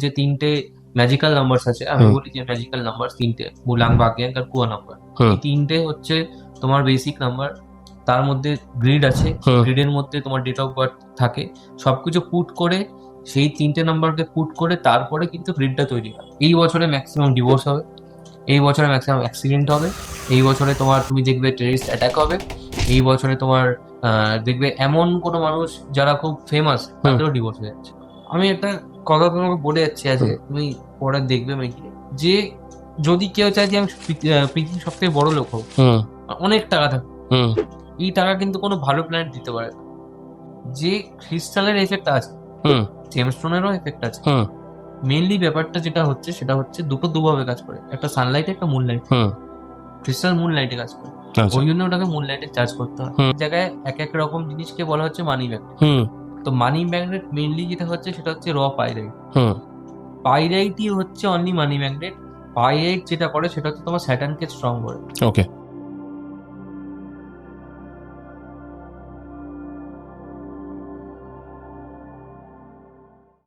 যে তিনটে magical number আছে, আমি বলি যে ম্যাজিক্যাল নাম্বার তিনটে, মুলাং, বাগিয়াং আর কুয়া নাম্বার। এই তিনটে হচ্ছে তোমার বেসিক নাম্বার। তার মধ্যে গ্রিড আছে, গ্রিডের মধ্যে তোমার ডেট অফ বার্থ থাকে, সবকিছু পুট করে সেই তিনটে নাম্বারকে পুট করে তারপরে কিন্তু গ্রিডটা তৈরি হয়। এই বছরে ম্যাক্সিমাম ডিভোর্স হবে, এই বছরে ম্যাক্সিমাম অ্যাক্সিডেন্ট হবে, এই বছরে তোমার তুমি দেখবে টেররিস্ট অ্যাটাক হবে, এই বছরে তোমার দেখবে এমন কোনো মানুষ যারা খুব ফেমাস তাদেরও ডিভোর্স হয়ে যাচ্ছে। আমি একটা কথা তোমাকে বলে যাচ্ছি আজকে, তুমি পরে দেখবে মেকি, যে যদি কেউ চায় যে আমি পৃথিবীর সব থেকে বড় লোক হবো, অনেক টাকা থাকে, এই টাকা কিন্তু কোনো ভালো প্ল্যানেট দিতে পারে না। যে ক্রিস্টালের এফেক্ট আছে, জেমস্টোনেরও এফেক্ট আছে। মেইনলি ব্যাপারটা যেটা হচ্ছে সেটা হচ্ছে দুটো দুভাবে কাজ করে, একটা সানলাইট একটা মুনলাইট। ক্রিস্টাল মুনলাইটে কাজ করে, ওই জন্য ওটাকে মুনলাইটে চার্জ করতে হয়। জায়গায় এক এক রকম জিনিসকে বলা হচ্ছে মানি ম্যাগনেট। তো মানি ম্যাগনেট মেইনলি যেটা হচ্ছে সেটা হচ্ছে র পাইরাইট। পাইরাইটই হচ্ছে অনলি মানি ম্যাগনেট। পাইরাইট যেটা করে সেটা হচ্ছে তোমার স্যাটার্নকে স্ট্রং করে। ওকে।